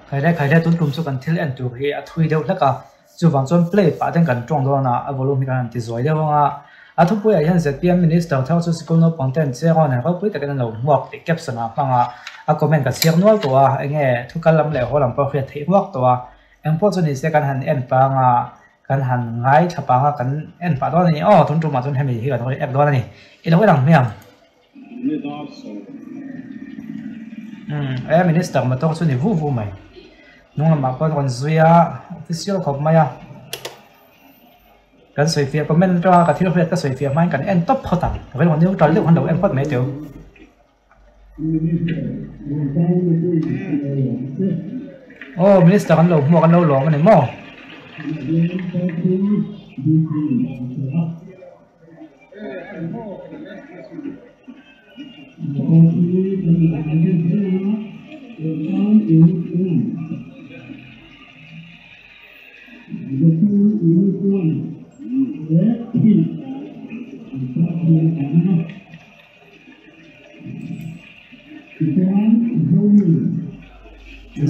khaiได้ตุ้นกลุ่มสุกันที่เล่นตัวเฮียทุยเดียวแล้วก็จู่บางส่วน play ป่าเต็งกันตรงตัวนะvolume กันที่สวยเดียวว่าทุกปีอย่างเช่น PM minister เท่าสุดสกุลนปังเต็นเสียงเนี่ยเขาพูดแต่กันเราหมวกติดเก็บสนามฟังคอมเมนต์กับเสียงนัวตัวไอ้เงี้ยทุกการลำเลี้ยวเขาลำประเภทที่หมวกตัวเอ็งพวกส่วนนี้เสียกันหันเอ็นปังกันหันง่ายถ้าปังกันเอ็นปังตัวนี้ทุนจุ่มมาจนให้มีที่กันตัวเอฟตัวนี้อีเราไม่ดังเมียงminister มาต้องส่วนนี้วูไหมนุ่งมาก็คนสวยofficial ขอบไหมกันสวยเฟียก็ไม่รู้ว่ากับที่เราเรียกก็สวยเฟียไหมกันเอ็นต๊อปพอตังเรื่องวันนี้เราเรียกวันเดียวเอ็นพอดไม่เดียวminister กันเราหมวกกันเราหลงกันเนี่ยมั่ว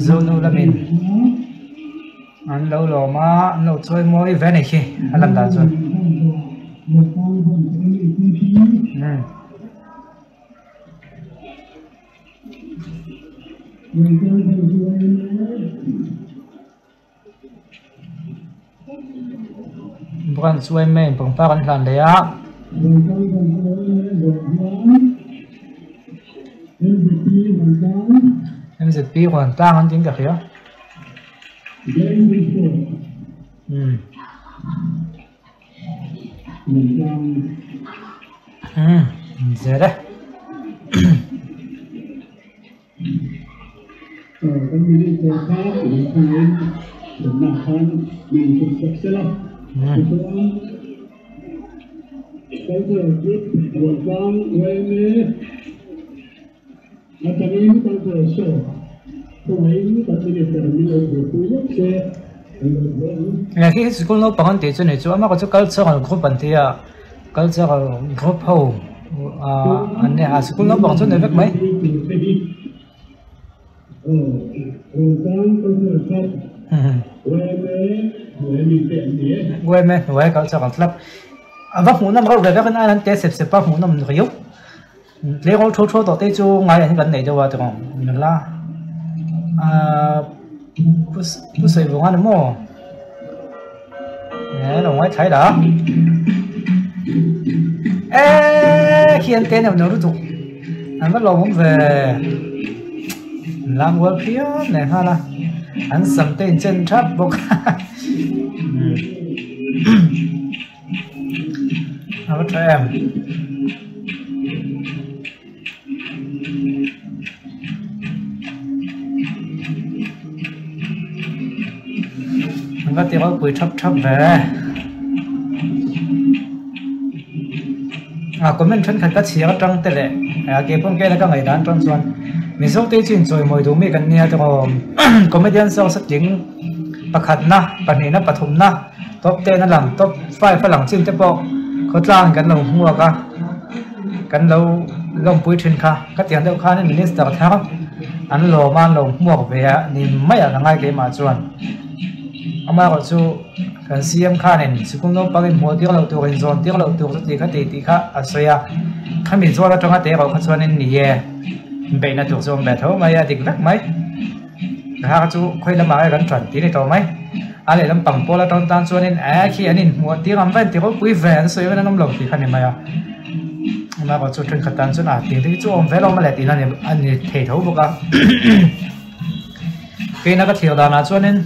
Zonu lamin an lo lo ma an lo choi mo event hi alam da chon bukan suai main pengparan lan dia MZP hoàn toàn anh chính được hiểu giờ đấy là khi school nó bằng tiền cho này chú mà có chú culture group bản thì culture group hậu anh này school nó bằng cho này biết mấy quê mẹ quê culture còn lắm vấp muốn năm có về các anh test sếp vấp muốn năm rồi lấy con thô tao tây chú ngay là những cái này cho vào được không mình là不是不玩的么？弄我睇啦！hiện tên nào nó đủ, anh bắt đầu muốn về làm work here này ha là anh sắm tên trên trap bốc, anh bắt em. Có tiếng có quỷ thấp về có mình chân khẩn các chia các trăng tệ lệ cái phong cái là các ngày đàn tròn xuân mình sống tây chuyển rồi mỗi thứ mình cần nghe cho có mấy đứa sau sắc chính bạc hạt na bạc này na bạc thùng na top tên nó làm top 5 ฝรั่ง chim tiếp bộ có trang cái lồng mua cái lâu lồng bụi thuyền kha các tiếng đâu kha nên mình start tháo anh lò man lồng mua về thì mấy là ngay cái mà chuẩn ama ko chu kan siam kha nen sikung no pagin mo ti lo tu rin zon ti lo tu ti kha ti kha asoya khami zora tonga te ko khachuan in ni ye be na tu zom be tho mai dik lak mai ha chu khoi la ma kan tran ti ni to mai ale lam pang pola ton tan chuan in khi anin mo ti ram ven ti ko pui ven soi ven nam lo ti kha ni mai ama ko chu tren khatan chu na ti chu om ve lo ma le ti na ni an ni thei tho boka ke na ka thial da na chuan in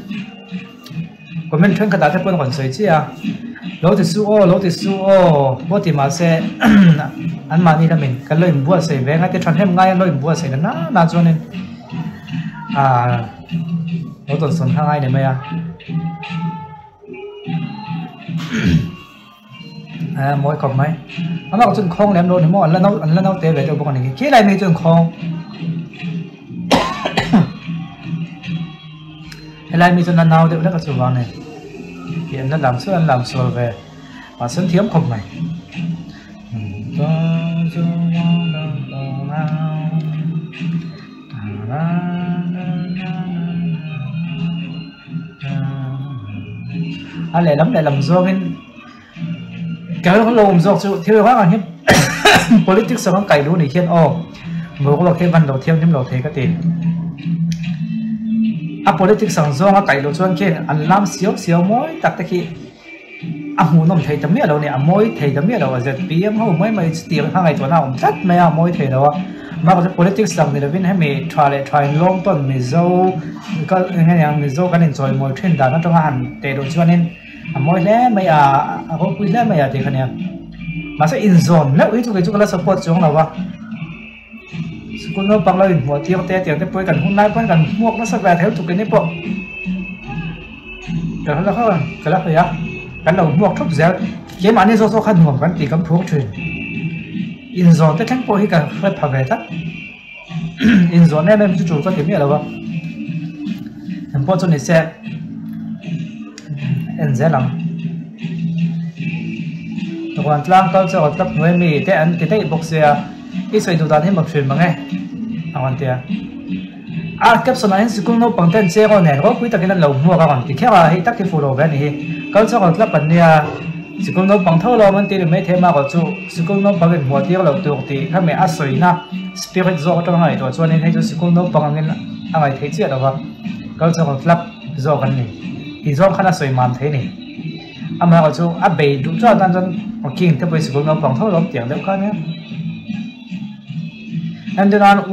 còn mình thuyền cả đã thấy quân còn sấy chứ lỗ thì su ô bố thì mà sẽ ăn mà đi là mình cái lời bùa sấy về ngay cái tròn thêm ngay lời bùa sấy nó cho nên lỗ tuần xuân tháng ai này mày mỗi cọc mấy nó có chân không làm đồ thì mỗi lần nó tệ về đâu bọn này cái này mới chân không lại mình chân nào đều đã có chủ vào này hiện nó làm sửa về và sân thiếm không này anh lại làm do cái nó lồng do sự thiếu hóa anh politics sao cày luôn này khiên mới có cái văn đầu thêm đầu thế cái tiền politics sang do nó cày luôn cho anh khiên anh làm xíu mỗi tất cả khi hù nó thấy tấm đâu nè mỗi thấy tấm đâu ở giật bìm hù mấy tiền hàng ngày tuần nào rất mấy mỗi thấy đâu mà cái politics sang thì là viên hay mình try long tuần mình dâu cái nghe nhàng mình dâu cái nên rồi mỗi trend đó nó trong hàng để đồ cho nên mỗi lẽ mấy có quý lẽ mấy thì cái này mà sẽ in zone nếu ý cái là support chúng nào vậy school nó bằng lời một tiếng để bơi cần hôm nay cần mua nó sẽ về theo tụi cái này bộ cái đó là không cái đó phải á cái đầu mua thuốc dễ cái mà nên do khăn nguồn cái thì cấm thuốc truyền in zone tới tháng bơi cả phải phải về tất in zone em chủ cho cái gì đâu vậy em bỏ cho này sẽ em dễ lắm còn lang câu cho tập người mi thế anh cái bốc xe ít xoay đồ đàn hết mặc truyền mà nghe còn tiền cấp số này sẽ cũng nó bằng tên xe con này có quý tắc cái lần lồng mua còn thì khác là hay tắc cái phụ đồ về này câu cho còn tập bản này sẽ cũng nó bằng thâu lo mình tiền mấy thế mà có chú sẽ cũng nó bằng cái mua tiền lồng tiền thì các mẹ ăn xoay na spirit zo trong này rồi cho nên hay sẽ cũng nó bằng cái anh ấy thấy chưa đâu vậy câu cho còn tập zo cái này thì zo khá là xoay màn thế này mà có chú bị đúng cho nên một kinh tế bây giờ nó bằng thâu lồng tiền đâu có nhé anh cho nên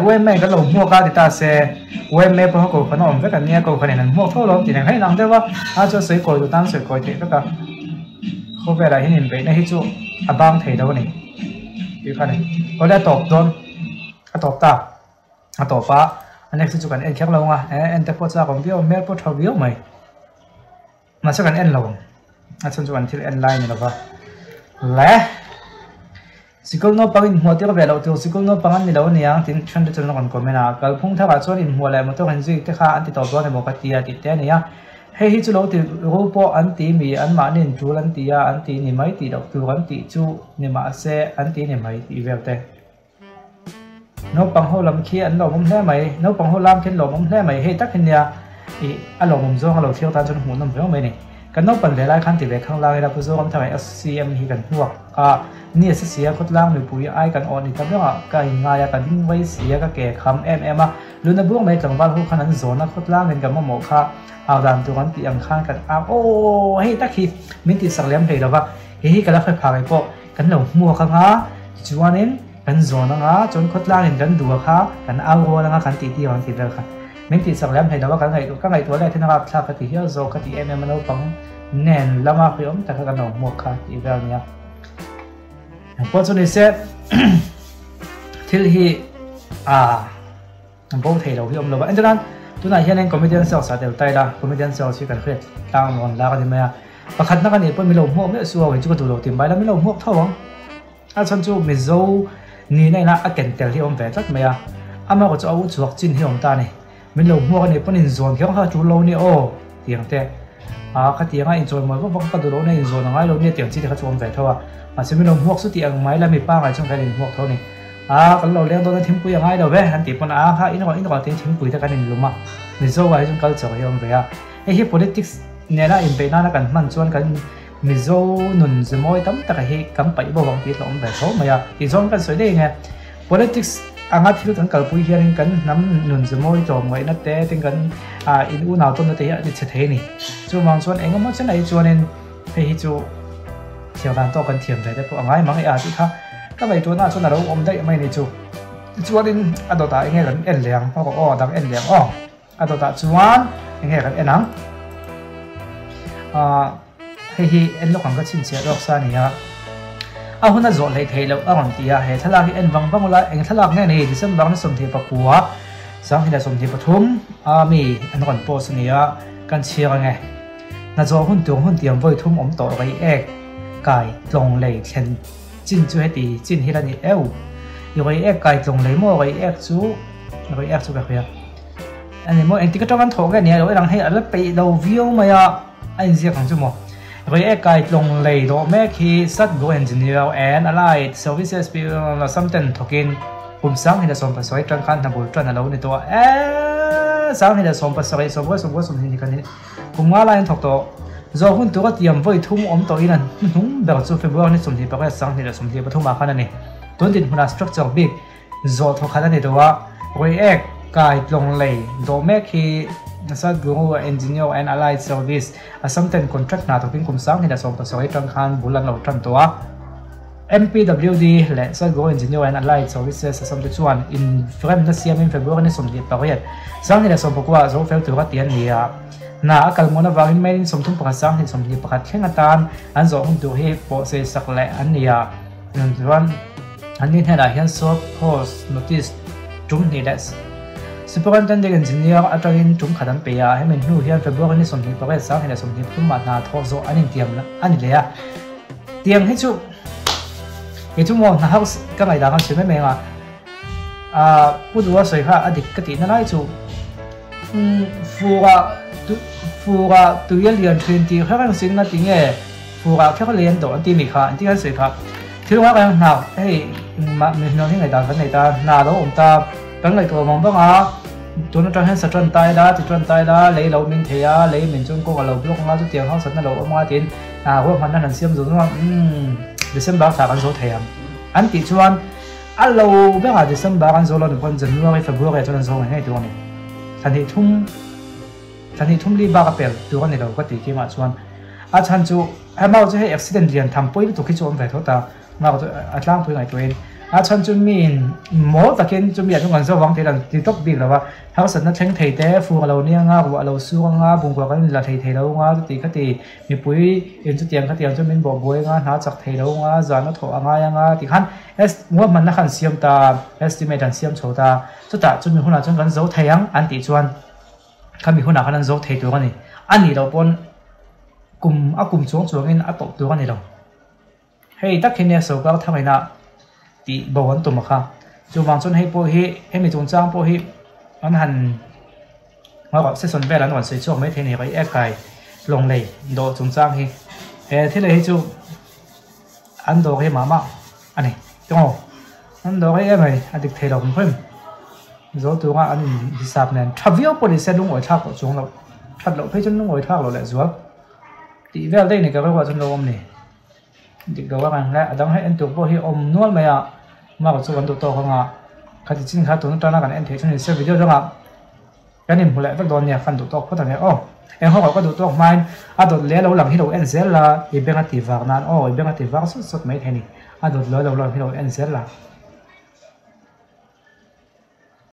quê mẹ cái lồng mua cái thì ta sẽ quê mẹ bao cổ phần ông với cả nghe cổ phần này mua thâu lồng tiền hay năng thế vậy cho sấy còi tụi tan sấy còi thế tất cả không phải là hiện nhìn vậy này chú bang thầy đâu này cái này có lẽ tộc don tộc ta tộc phá anh ấy sẽ chụp anh khác lâu anh ta có ra còn biết mẹ có thâu biết mày mà sẽ cần anh lâu anh sẽ chụp anh thì anh line này là vậy lẽ school nó bằng mua tiêu về đầu tiêu school nó bằng anh đâu nè tin chân chân nó còn có mấy nào cái phong tháp cho nên mua lại một tôi hình gì cái khác anh thì tàu này một cái tia thì thế này hay chú lâu thì robot anh tí mì anh mà nên chú anh tí anh tí này mấy tí đầu tiêu anh tí chú này mà xe anh tí này mấy tí về đây nó bằng hồ làm kia anh lồng mông thế mày nó bằng hồ làm thiên lồng mông thế mày hay tắc hình nha thì anh lồng mông do anh lồng thiêu tan cho nó muốn làm việc mấy này cái nó bằng để lại khăn thì về không lại là bây giờ ông thằng SCM thì cần hoặcนี่เสียคนล่างหรือปุ๋ยไอกันอ่อนนี่ทำให้ว่าการงานการดิ้งไว้เสียก็แก่คำลุ้นในบุ้งไม่จังหวัดหูขนาดโซนนะคนล่างเงินกับมะหมกค่ะเอาดามตัวกันตีอังคารกันโอ้เฮ้ยตะกี้มินติสักเลี้ยมเลยหรอวะเฮ้ยกันแล้วค่อยพาไปพอกันหลงมัวค่ะฮะจวนนี้กันโซนนะจนคนล่างเงินกันดูค่ะกันเอาวัวนะกันตีกันตีเลยค่ะมินติสักเลี้ยมเลยหรอวะกันไงตัวแรกที่นะครับชาคติเฮียโซคติมันเอาปังแน่นละมากเลยแต่กันหลงมัวค่ะตีแบบนี้พอจนนี้เสร็จที่ที่โบเทเราพี่อมเราว่าอันนั้นตัวไหนที่นั่นคอมเมดี้เซลล์สาเดลไตละคอมเมดี้เซลล์ชื่อกันเครียดตั้งนอนแล้วกันที่ไหมประคัดนักการเรียนเพิ่มมีลมหัวไม่สู้กันจุกตัวเราติ่มไปแล้วมีลมหัวเท่าไหร่ฉันจูมิโซนี่ในนั้นเก่งแต่ที่อมแฝงไหมมาก็จะเอาจวกจินที่อมตาเนี่ยมีลมหัวกันเนี่ยเพิ่มอินโซนเขาจูโลนี่โอ้เตียงแต่คดีง่ายอินโซนมันก็ฟังกันดูโลนี่อินโซนง่ายโลนี่เตียงที่เขาจูอมแฝงเท่าไหร่mà xem mình huộc số tiền máy là mình ba ngày trong cái đình huộc thôi này cái lẩu leo tôi thêm quý ngay đầu về hắn tiếp con khác ít nó thêm quý theo cái đình luôn mà mình dâu vào trong culture hay không vậy hay politics này là in về nó cần mạnh chuan cần mình dâu nụn rồi môi tấm tất cả hay cắm bẫy bao vòng tiết lỏng về số mà thì trong cái sới đây nghe politics ngắt thiếu thằng cờ quý hiền cần nắm nụn rồi môi trộm vậy nó té tên cần in u nào tôi nó thấy đi sẽ thế này cho mong chuan anh có mất cái này chuan nên hay chú chiều đàn to cần thiểm đấy phụ ngay mắng ai thì khác các bài tuấn cho nào đâu ôm đấy mày này chú đến đồ ta nghe gần ẩn liang hoặc có đằng ẩn liang đồ ta chuan nghe gần ẩn nắng hay ẩn lúc hàng cái chuyện chuyện đọc xa này hôm nay dọn lại thấy lâu còn tí hay thà là cái ẩn vắng vắng lại anh thà là nghe này thì xem vắng nó sầm thì bạc quá sáng thì là sầm thì bạc thum mi anh còn post nàyกันเชียร์ไงน่าจะหุ่นตัวหุ่นเตรียมไว้ทุ่มอมต่อไปcái lồng lầy thiên chín chú hết đi chín hết là gì eo rồi cái lồng lầy mua cái chú cái gì anh em mua anh tí cái trong ăn thổ cái này rồi đang hay ở lớp bị đầu view mà anh riêng hàng chú mua rồi cái lồng lầy đó mấy khi sát go engineer and allied services là something token sáng thì là xong phải xoay trăng khăn là buổi trăng là lâu này to sáng thì là xong phải xoay xong thì cái này cùng ngã lại thọc to zo hun tu ka tiam voi thum om to inan hum ber chu February ni somni pa ka sang ni la somni pathuma khana ni ton din huna structure big zo tho khana ni dowa react kai tlong lei do me khi sa gu engineer and allied service assamten contract na to pin kum sang ni da som to soi tang khan bulan lo tran to MPWD le sa gu engineer and allied services assamte chuan in frame na siam in February ni somni pa ka sang ni da som pakwa zo fel tu ka tian ni a na akal mona wangin main somthum pakha sang ni somni pakha thenga tan an zo hun tu hi po se sak le an nia ran an ni hena hian so post notice tum ni das superintendent engineer atangin tum khadan pe ya hemen nu hian February ni somni pakha sang hena somni tum ma na tho zo anin tiam la ani le ya tiang hi chu e chu mo na house ka ngai da kan chime me nga pu du wa soi kha adik ka ti na lai chu fuga tu yel lian 20 kha sing na tinge fuga kha lian do ti mi kha ti han sei kha thil wa kan na hey ma mi no hi ngai da kan nei ta na do ta kan ngai to mong ba nga tu na tang han sa tran tai da ti tran tai da lei lo min the ya lei min chung ko lo blok nga tu tiang ha sat na lo ma tin ho man na han siam zo no December sa kan zo thayam an ti chuan alo ba ga December kan zo lo ni kon January February chuan zo ngai tu niท่านที่ทุ่มรีบากเปลตัวกันในเราก็ตีกี่มาชวนอาจารย์จูให้มาจะให้อุบิเหตุเรียนทำปุ๋ยถูกขี้โจมไปทั่วตามาก็อัตล่างปุ๋ยไงตัวเองอาจารย์จูมีนหมอตะเกียนจูมีอย่างทุกคนจะวางเทดันที่ตกบินแล้วว่าถ้าสันนัดเช่งเทเต้ฟูเราเนี่ยง่าว่าเราสู้ง่าบุ้งกว่ากันละเทเราง่าตีก็ตีมีปุ๋ยเอ็นจุดเตียงก็เตียงจูมีนบอกบวยง่าหาจากเทเราง่าจานนัดถั่วง่ายังง่าตีขันว่ามันนักขันเสียมตาestimate เสียมโฉตาจุดตาจูมีคนละจนกันโจทยังอันตีชวนข้ามีคนหนาขนาดโจทย์ตัวกันนี่อันนี้เราปนกลุ่มช่วงอินตบตัวกันนี่เราเฮ้ยตักเห็นเนี่ยสกัดทำไมนะตีบวนตัวมาค่ะจูบางส่วนให้พวกให้มีจงจ้างพวกอันหันมาแบบเส้นส่วนแบ่งแล้วหน่วยใส่ช่วงไม่เทนี่ไปแอกไก่ลงเลยโดจงจ้างที่เลยให้จูอันโดให้มามาอันนี้จังหวะอันโดให้อะไรอันดิเทเราเพิ่มrồi tôi nói anh đi sạp này travel police đúng rồi thác của chúng là thật lộ thấy chân đúng rồi thác lộ lại xuống thì về đây này cái gọi chân lông này thì cái gọi là đang hay anh tụi tôi hi ôm nuốt mày à mà có số anh tụi tôi không à cái gì chính khá tụi nó cho nó cái anh thấy cho nên xem video đó mà cái này một lại bắt đầu nhà phần tụi tôi có thằng này em không có tụi tôi mai tụi lẽ lâu làm hi đầu anh là bên cái tỷ vàng nan bên cái tỷ vàng xuất mấy thế này tụi lẽ lâu làm hi đầu anh là